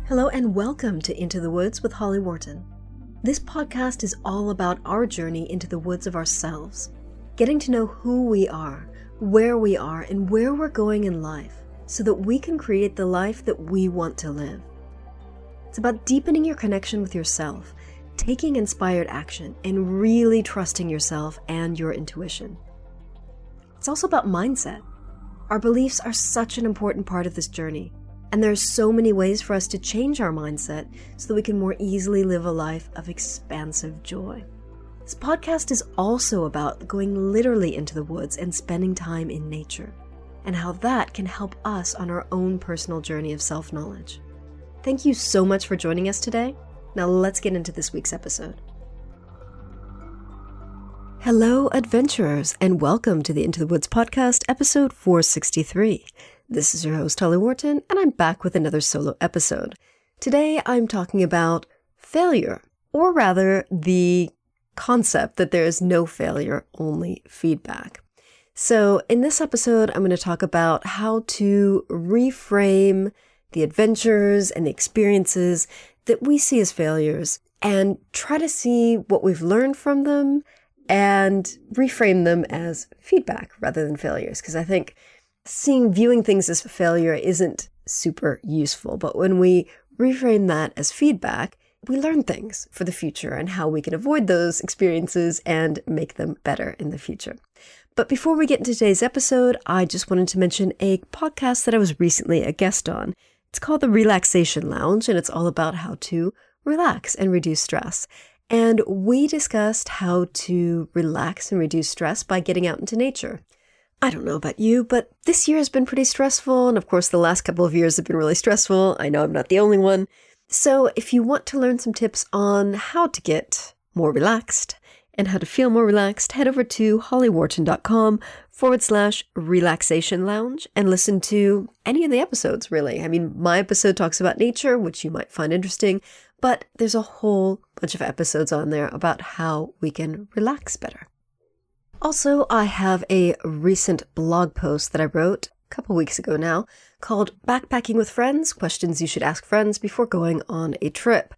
Hello and welcome to Into the Woods with Holly Worton. This podcast is all about our journey into the woods of ourselves, getting to know who we are, and where we're going in life so that we can create the life that we want to live. It's about deepening your connection with yourself, taking inspired action, and really trusting yourself and your intuition. It's also about mindset. Our beliefs are such an important part of this journey. And there are so many ways for us to change our mindset so that we can more easily live a life of expansive joy. This podcast is also about going literally into the woods and spending time in nature, and how that can help us on our own personal journey of self-knowledge. Thank you so much for joining us today. Now let's get into this week's episode. Hello, adventurers, and welcome to the Into the Woods podcast, episode 463. This is your host, Holly Worton, and I'm back with another solo episode. Today, I'm talking about failure, or rather, the concept that there is no failure, only feedback. So in this episode, I'm going to talk about how to reframe the adventures and the experiences that we see as failures and try to see what we've learned from them and reframe them as feedback rather than failures, because I think viewing things as failure isn't super useful, but when we reframe that as feedback, we learn things for the future and how we can avoid those experiences and make them better in the future. But before we get into today's episode, I just wanted to mention a podcast that I was recently a guest on. It's called The Relaxation Lounge, and it's all about how to relax and reduce stress. And we discussed how to relax and reduce stress by getting out into nature. I don't know about you, but this year has been pretty stressful. And of course, the last couple of years have been really stressful. I know I'm not the only one. So if you want to learn some tips on how to get more relaxed and how to feel more relaxed, head over to hollywharton.com/relaxation lounge and listen to any of the episodes, really. I mean, my episode talks about nature, which you might find interesting, but there's a whole bunch of episodes on there about how we can relax better. Also, I have a recent blog post that I wrote a couple weeks ago now called Backpacking with Friends, Questions You Should Ask Friends Before Going on a Trip.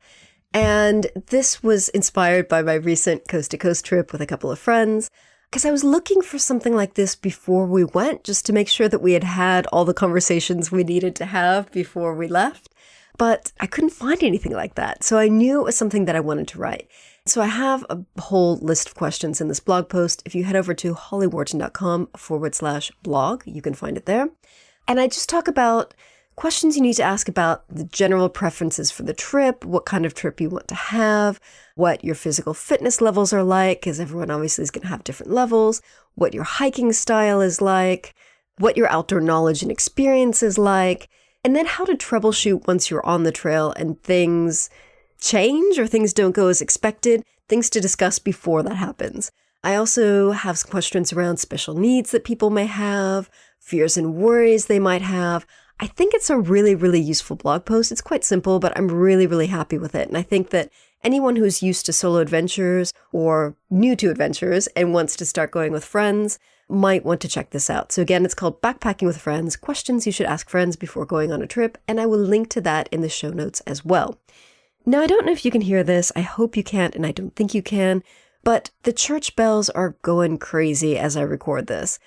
And this was inspired by my recent coast-to-coast trip with a couple of friends, because I was looking for something like this before we went, just to make sure that we had had all the conversations we needed to have before we left. But I couldn't find anything like that, so I knew it was something that I wanted to write. So I have a whole list of questions in this blog post. If you head over to hollywharton.com/blog, you can find it there. And I just talk about questions you need to ask about the general preferences for the trip, what kind of trip you want to have, what your physical fitness levels are like, because everyone obviously is going to have different levels, what your hiking style is like, what your outdoor knowledge and experience is like, and then how to troubleshoot once you're on the trail and things change or things don't go as expected, things to discuss before that happens. I also have some questions around special needs that people may have, fears and worries they might have. I think it's a really, really useful blog post. It's quite simple, but I'm really, really happy with it. And I think that anyone who's used to solo adventures or new to adventures and wants to start going with friends might want to check this out. So again, it's called Backpacking with Friends, Questions You Should Ask Friends Before Going on a Trip. And I will link to that in the show notes as well. Now, I don't know if you can hear this. I hope you can't, and I don't think you can, but the church bells are going crazy as I record this.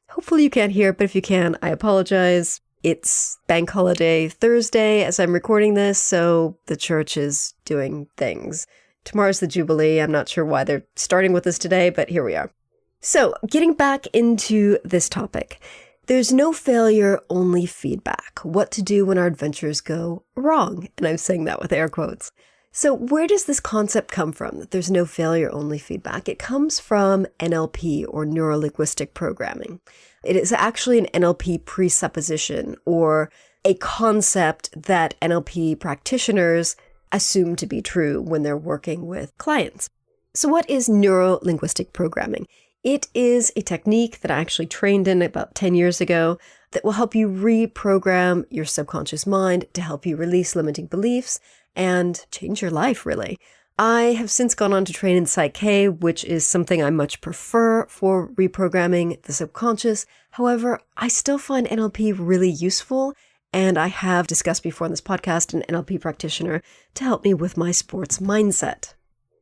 Hopefully you can't hear it, but if you can, I apologize. It's Bank Holiday Thursday as I'm recording this, so the church is doing things. Tomorrow's the Jubilee. I'm not sure why they're starting with this today, but here we are. So, getting back into this topic. There's no failure, only feedback. What to do when our adventures go wrong. And I'm saying that with air quotes. So where does this concept come from, that there's no failure, only feedback? It comes from NLP, or neuro-linguistic programming. It is actually an NLP presupposition, or a concept that NLP practitioners assume to be true when they're working with clients. So what is neuro-linguistic programming? It is a technique that I actually trained in about 10 years ago that will help you reprogram your subconscious mind to help you release limiting beliefs and change your life, really. I have since gone on to train in Psych-K, which is something I much prefer for reprogramming the subconscious. However, I still find NLP really useful, And I have discussed before on this podcast an NLP practitioner to help me with my sports mindset.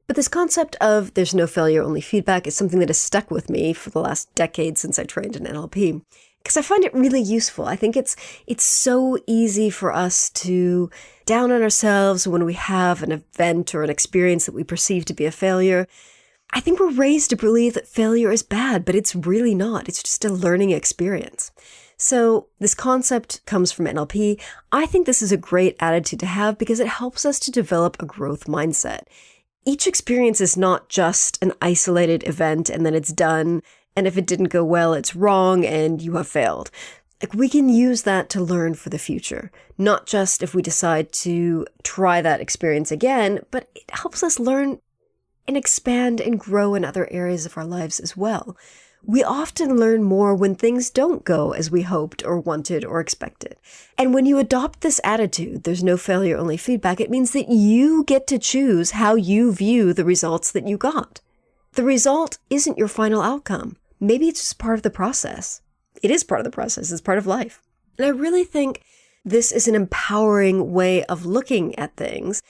But this concept of there's no failure, only feedback is something that has stuck with me for the last decade since I trained in NLP. Because I find it really useful. I think it's so easy for us to down on ourselves when we have an event or an experience that we perceive to be a failure. I think we're raised to believe that failure is bad, but it's really not. It's just a learning experience. So this concept comes from NLP. I think this is a great attitude to have because it helps us to develop a growth mindset. Each experience is not just an isolated event and then it's done. And if it didn't go well, it's wrong and you have failed. Like, we can use that to learn for the future, not just if we decide to try that experience again, but it helps us learn and expand and grow in other areas of our lives as well. We often learn more when things don't go as we hoped or wanted or expected. And when you adopt this attitude, there's no failure, only feedback, it means that you get to choose how you view the results that you got. The result isn't your final outcome. Maybe it's just part of the process. It is part of the process. It's part of life. And I really think this is an empowering way of looking at things.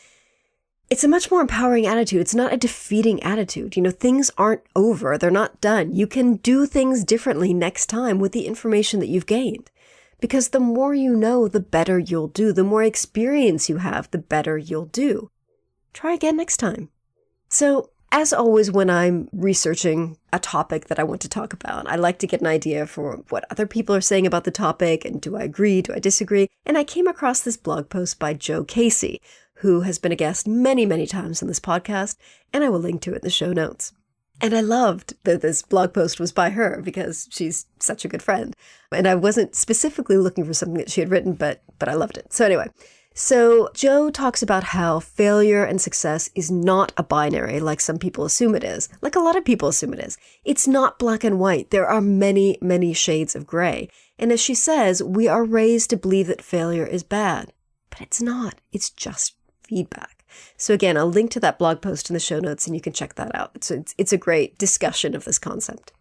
It's a much more empowering attitude. It's not a defeating attitude. Things aren't over. They're not done. You can do things differently next time with the information that you've gained. Because the more you know, the better you'll do. The more experience you have, the better you'll do. Try again next time. So, as always, when I'm researching a topic that I want to talk about, I like to get an idea for what other people are saying about the topic, and do I agree, do I disagree? And I came across this blog post by Joe Casey, who has been a guest many, many times on this podcast, and I will link to it in the show notes. And I loved that this blog post was by her because she's such a good friend. And I wasn't specifically looking for something that she had written, but I loved it. So anyway, Joe talks about how failure and success is not a binary like some people assume it is, like a lot of people assume it is. It's not black and white. There are many, many shades of gray. And as she says, we are raised to believe that failure is bad, but it's not. It's just feedback. So again, I'll link to that blog post in the show notes and you can check that out. So it's a great discussion of this concept.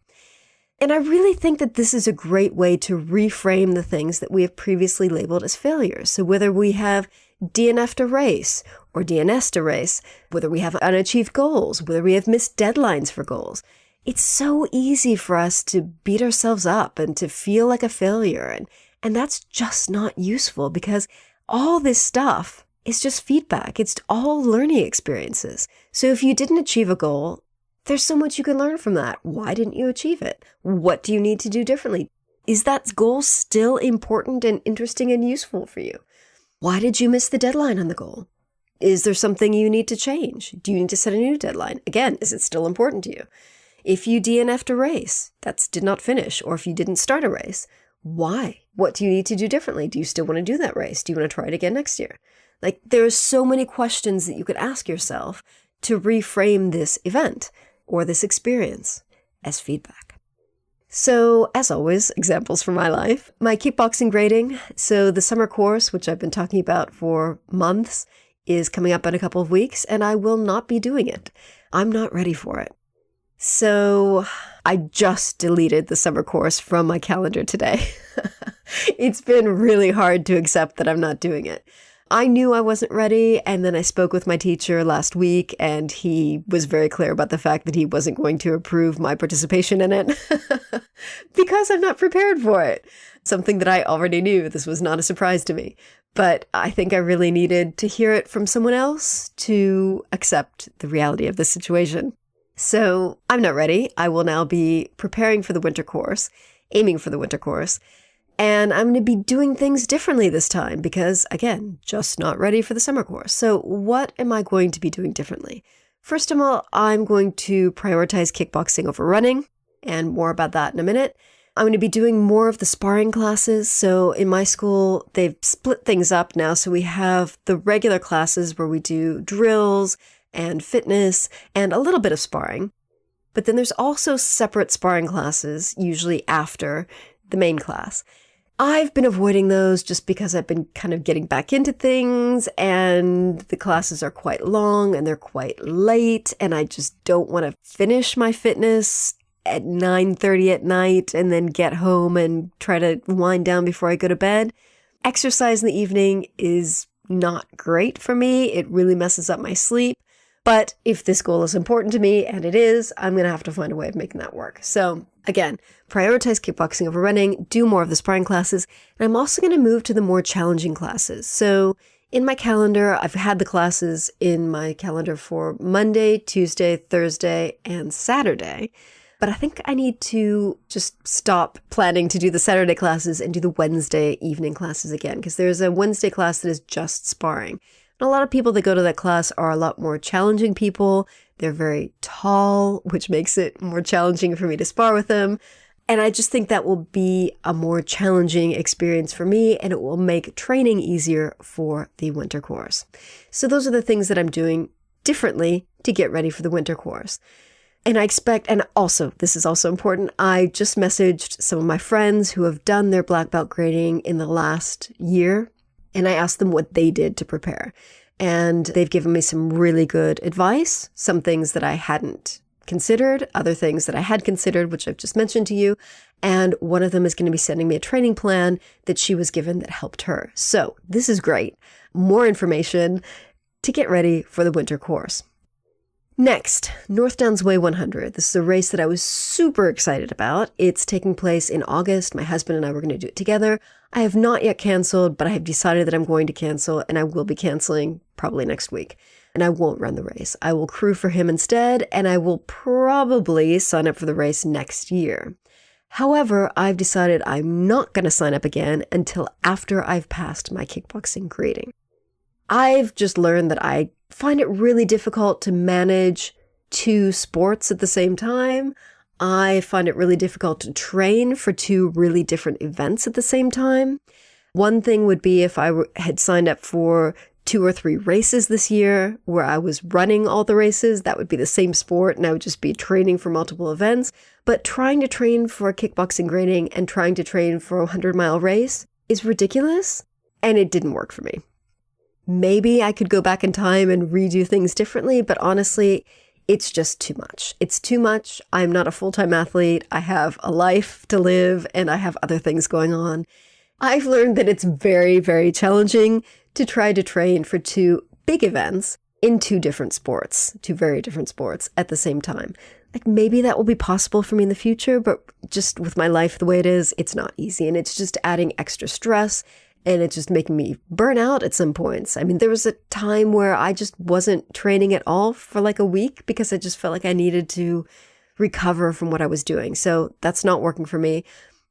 And I really think that this is a great way to reframe the things that we have previously labeled as failures. So whether we have DNF'd a race or DNS'd a race, whether we have unachieved goals, whether we have missed deadlines for goals, it's so easy for us to beat ourselves up and to feel like a failure. And that's just not useful because all this stuff is just feedback. It's all learning experiences. So if you didn't achieve a goal, there's so much you can learn from that. Why didn't you achieve it? What do you need to do differently? Is that goal still important and interesting and useful for you? Why did you miss the deadline on the goal? Is there something you need to change? Do you need to set a new deadline? Again, is it still important to you? If you DNF'd a race, that did not finish, or if you didn't start a race, why? What do you need to do differently? Do you still want to do that race? Do you want to try it again next year? Like, there are so many questions that you could ask yourself to reframe this event or this experience as feedback. So, as always, examples from my life. My kickboxing grading. So the summer course, which I've been talking about for months, is coming up in a couple of weeks, and I will not be doing it. I'm not ready for it. So I just deleted the summer course from my calendar today. It's been really hard to accept that I'm not doing it. I knew I wasn't ready, and then I spoke with my teacher last week, and he was very clear about the fact that he wasn't going to approve my participation in it because I'm not prepared for it. Something that I already knew. This was not a surprise to me. But I think I really needed to hear it from someone else to accept the reality of this situation. So I'm not ready. I will now be preparing for the winter course, aiming for the winter course. And I'm going to be doing things differently this time because, again, just not ready for the summer course. So what am I going to be doing differently? First of all, I'm going to prioritize kickboxing over running, and more about that in a minute. I'm going to be doing more of the sparring classes. So in my school, they've split things up now. So we have the regular classes where we do drills and fitness and a little bit of sparring. But then there's also separate sparring classes, usually after the main class. I've been avoiding those just because I've been kind of getting back into things, and the classes are quite long and they're quite late, and I just don't want to finish my fitness at 9:30 at night and then get home and try to wind down before I go to bed. Exercise in the evening is not great for me. It really messes up my sleep. But if this goal is important to me, and it is, I'm going to have to find a way of making that work. So again, prioritize kickboxing over running, do more of the sparring classes, and I'm also going to move to the more challenging classes. So in my calendar, I've had the classes in my calendar for Monday, Tuesday, Thursday, and Saturday. But I think I need to just stop planning to do the Saturday classes and do the Wednesday evening classes again, because there's a Wednesday class that is just sparring. And a lot of people that go to that class are a lot more challenging people. They're very tall, which makes it more challenging for me to spar with them. And I just think that will be a more challenging experience for me, and it will make training easier for the winter course. So those are the things that I'm doing differently to get ready for the winter course. And I expect, and also, this is also important, I just messaged some of my friends who have done their black belt grading in the last year, and I asked them what they did to prepare. And they've given me some really good advice, some things that I hadn't considered, other things that I had considered, which I've just mentioned to you. And one of them is going to be sending me a training plan that she was given that helped her. So this is great. More information to get ready for the winter course. Next, North Downs Way 100. This is a race that I was super excited about. It's taking place in August. My husband and I were going to do it together. I have not yet canceled, but I have decided that I'm going to cancel, and I will be canceling probably next week. And I won't run the race. I will crew for him instead, and I will probably sign up for the race next year. However, I've decided I'm not going to sign up again until after I've passed my kickboxing grading. I've just learned that I find it really difficult to manage two sports at the same time. I find it really difficult to train for two really different events at the same time. One thing would be if I had signed up for 2 or 3 races this year where I was running all the races. That would be the same sport, and I would just be training for multiple events. But trying to train for a kickboxing grading and trying to train for a 100-mile race is ridiculous, and it didn't work for me. Maybe I could go back in time and redo things differently, but honestly, it's just too much. It's too much. I'm not a full-time athlete. I have a life to live, and I have other things going on. I've learned that it's very, very challenging to try to train for 2 big events in 2 different sports, 2 very different sports at the same time. Like maybe that will be possible for me in the future, but just with my life the way it is, it's not easy, and it's just adding extra stress. And it's just making me burn out at some points. I mean, there was a time where I just wasn't training at all for like a week because I just felt like I needed to recover from what I was doing. So that's not working for me.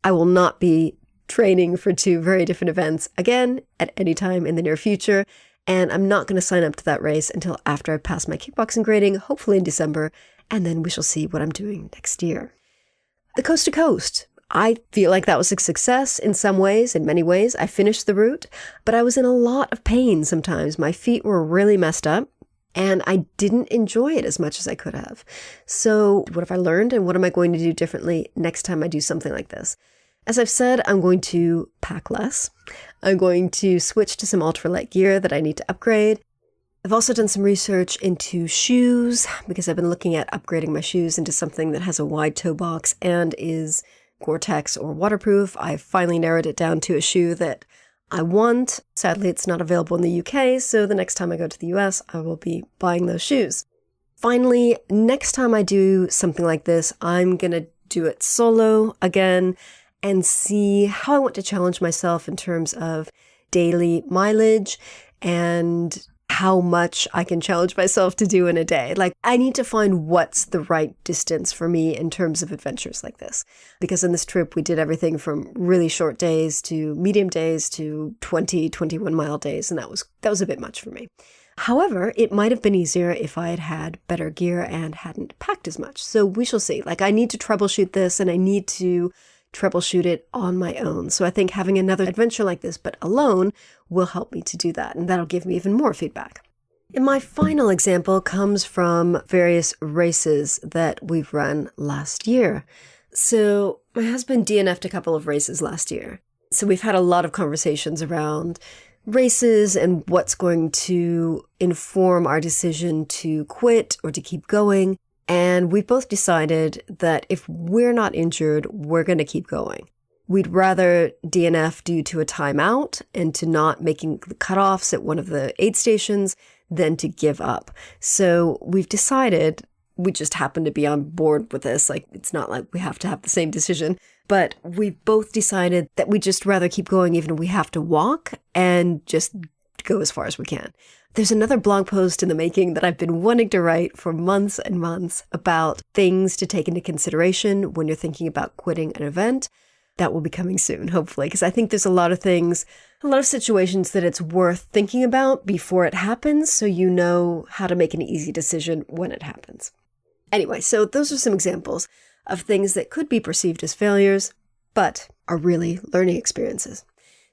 I will not be training for 2 very different events again at any time in the near future. And I'm not going to sign up to that race until after I pass my kickboxing grading, hopefully in December. And then we shall see what I'm doing next year. The Coast to Coast. I feel like that was a success in some ways, in many ways. I finished the route, but I was in a lot of pain sometimes. My feet were really messed up, and I didn't enjoy it as much as I could have. So what have I learned, and what am I going to do differently next time I do something like this? As I've said, I'm going to pack less. I'm going to switch to some ultralight gear that I need to upgrade. I've also done some research into shoes because I've been looking at upgrading my shoes into something that has a wide toe box and is Gore-Tex or waterproof. I've finally narrowed it down to a shoe that I want. Sadly, it's not available in the UK, so the next time I go to the US, I will be buying those shoes. Finally, next time I do something like this, I'm going to do it solo again and see how I want to challenge myself in terms of daily mileage and how much I can challenge myself to do in a day. Like, I need to find what's the right distance for me in terms of adventures like this. Because in this trip, we did everything from really short days to medium days to 20, 21-mile days, and that was a bit much for me. However, it might have been easier if I had had better gear and hadn't packed as much. So we shall see. Like, I need to troubleshoot this, and I need to troubleshoot it on my own. So I think having another adventure like this, but alone, will help me to do that. And that'll give me even more feedback. And my final example comes from various races that we've run last year. So my husband DNF'd a couple of races last year. So we've had a lot of conversations around races and what's going to inform our decision to quit or to keep going. And we both decided that if we're not injured, we're going to keep going. We'd rather DNF due to a timeout and to not making the cutoffs at one of the aid stations than to give up. So we've decided, we just happen to be on board with this. Like, it's not like we have to have the same decision, but we've both decided that we'd just rather keep going even if we have to walk and just go as far as we can. There's another blog post in the making that I've been wanting to write for months and months about things to take into consideration when you're thinking about quitting an event. That will be coming soon, hopefully, because I think there's a lot of things, a lot of situations that it's worth thinking about before it happens so you know how to make an easy decision when it happens. Anyway, so those are some examples of things that could be perceived as failures, but are really learning experiences.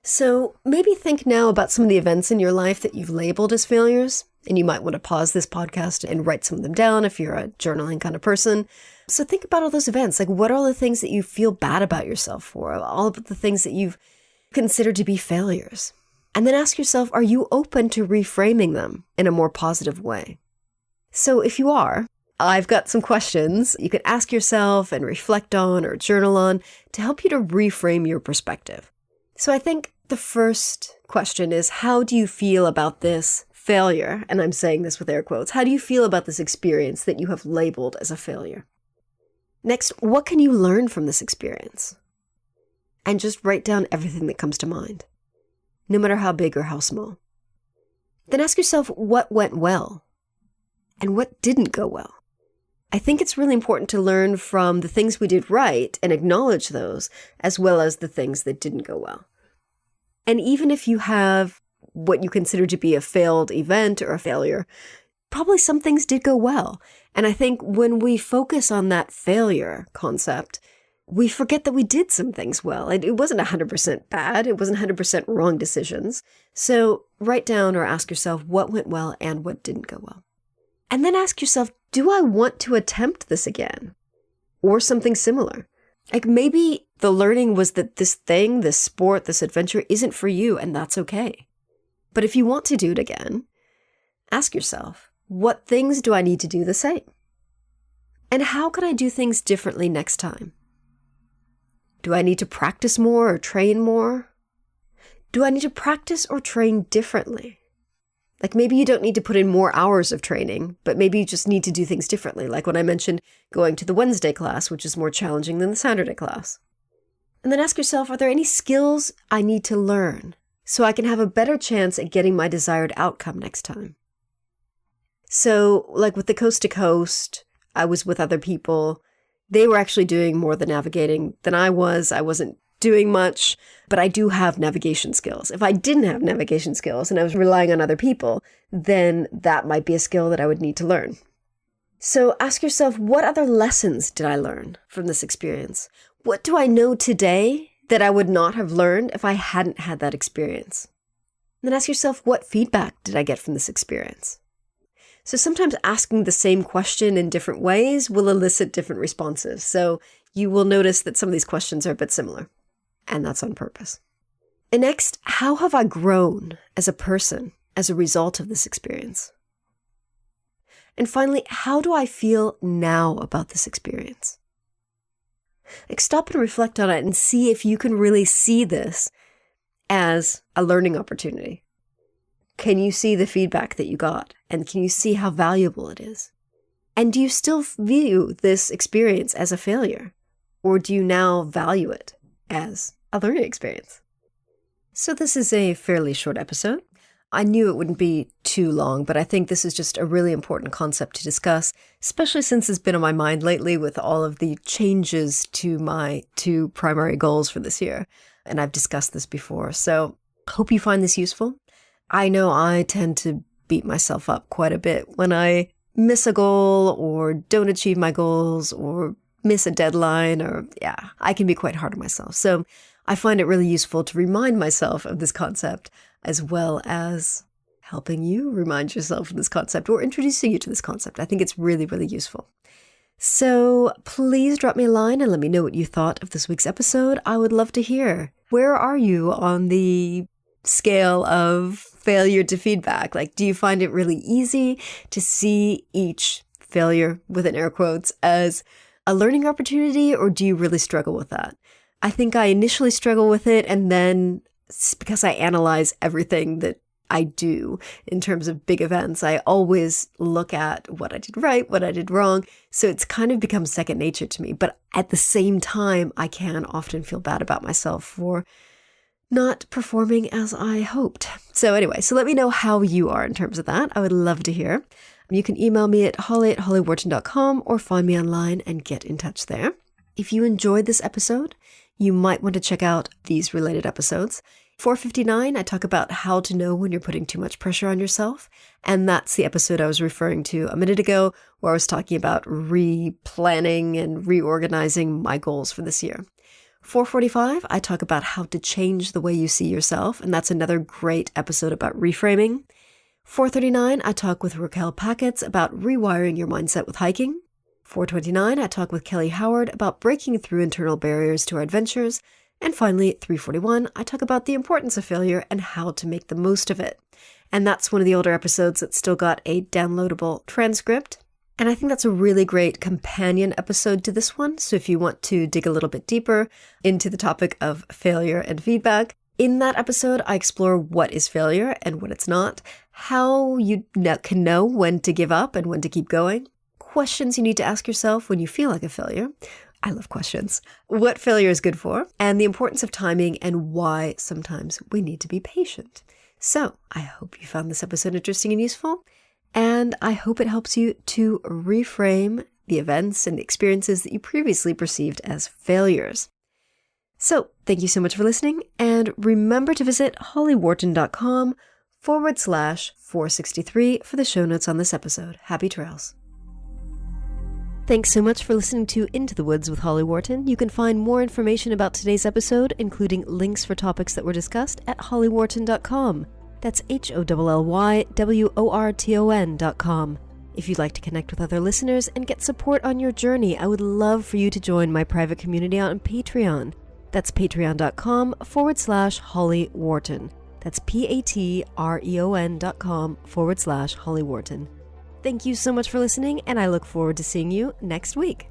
So maybe think now about some of the events in your life that you've labeled as failures, and you might want to pause this podcast and write some of them down if you're a journaling kind of person. So think about all those events. Like, what are all the things that you feel bad about yourself for? All of the things that you've considered to be failures. And then ask yourself, are you open to reframing them in a more positive way? So if you are, I've got some questions you can ask yourself and reflect on or journal on to help you to reframe your perspective. So I think the first question is, how do you feel about this failure? And I'm saying this with air quotes. How do you feel about this experience that you have labeled as a failure? Next, what can you learn from this experience? And just write down everything that comes to mind, no matter how big or how small. Then ask yourself what went well and what didn't go well. I think it's really important to learn from the things we did right and acknowledge those, as well as the things that didn't go well. And even if you have what you consider to be a failed event or a failure, probably some things did go well. And I think when we focus on that failure concept, we forget that we did some things well. It wasn't 100% bad. It wasn't 100% wrong decisions. So write down or ask yourself what went well and what didn't go well. And then ask yourself, do I want to attempt this again? Or something similar? Like, maybe the learning was that this thing, this sport, this adventure isn't for you, and that's okay. But if you want to do it again, ask yourself, what things do I need to do the same? And how can I do things differently next time? Do I need to practice more or train more? Do I need to practice or train differently? Like, maybe you don't need to put in more hours of training, but maybe you just need to do things differently. Like when I mentioned going to the Wednesday class, which is more challenging than the Saturday class. And then ask yourself, are there any skills I need to learn so I can have a better chance at getting my desired outcome next time? So like with the Coast to Coast, I was with other people. They were actually doing more of the navigating than I was. I wasn't doing much, but I do have navigation skills. If I didn't have navigation skills and I was relying on other people, then that might be a skill that I would need to learn. So ask yourself, what other lessons did I learn from this experience? What do I know today that I would not have learned if I hadn't had that experience? And then ask yourself, what feedback did I get from this experience? So sometimes asking the same question in different ways will elicit different responses. So you will notice that some of these questions are a bit similar, and that's on purpose. And next, how have I grown as a person as a result of this experience? And finally, how do I feel now about this experience? Like, stop and reflect on it and see if you can really see this as a learning opportunity. Can you see the feedback that you got? And can you see how valuable it is? And do you still view this experience as a failure? Or do you now value it as a learning experience? So this is a fairly short episode. I knew it wouldn't be too long, but I think this is just a really important concept to discuss, especially since it's been on my mind lately with all of the changes to my 2 primary goals for this year. And I've discussed this before. So hope you find this useful. I know I tend to beat myself up quite a bit when I miss a goal or don't achieve my goals or miss a deadline, or I can be quite hard on myself. So I find it really useful to remind myself of this concept, as well as helping you remind yourself of this concept or introducing you to this concept. I think it's really, really useful. So please drop me a line and let me know what you thought of this week's episode. I would love to hear. Where are you on the scale of failure to feedback? Like, do you find it really easy to see each failure, within air quotes, as a learning opportunity, or do you really struggle with that? I think I initially struggle with it, and then it's because I analyze everything that I do in terms of big events. I always look at what I did right, what I did wrong. So it's kind of become second nature to me. But at the same time, I can often feel bad about myself for not performing as I hoped. So anyway, so let me know how you are in terms of that. I would love to hear. You can email me at holly@hollyworton.com or find me online and get in touch there. If you enjoyed this episode, you might want to check out these related episodes. 459, I talk about how to know when you're putting too much pressure on yourself. And that's the episode I was referring to a minute ago, where I was talking about replanning and reorganizing my goals for this year. 445, I talk about how to change the way you see yourself. And that's another great episode about reframing. 439, I talk with Raquel Packets about rewiring your mindset with hiking. 429, I talk with Kelly Howard about breaking through internal barriers to our adventures. And finally, 341, I talk about the importance of failure and how to make the most of it. And that's one of the older episodes that's still got a downloadable transcript. And I think that's a really great companion episode to this one. So if you want to dig a little bit deeper into the topic of failure and feedback, in that episode, I explore what is failure and what it's not, how you can know when to give up and when to keep going, questions you need to ask yourself when you feel like a failure. I love questions. What failure is good for, and the importance of timing and why sometimes we need to be patient. So I hope you found this episode interesting and useful, and I hope it helps you to reframe the events and experiences that you previously perceived as failures. So thank you so much for listening, and remember to visit hollyworton.com/463 for the show notes on this episode. Happy trails. Thanks so much for listening to Into the Woods with Holly Worton. You can find more information about today's episode, including links for topics that were discussed, at hollyworton.com. That's HOLLYWORTON.com. If you'd like to connect with other listeners and get support on your journey, I would love for you to join my private community on Patreon. That's patreon.com/Holly Worton. That's patreon.com/Holly Worton. Thank you so much for listening, and I look forward to seeing you next week.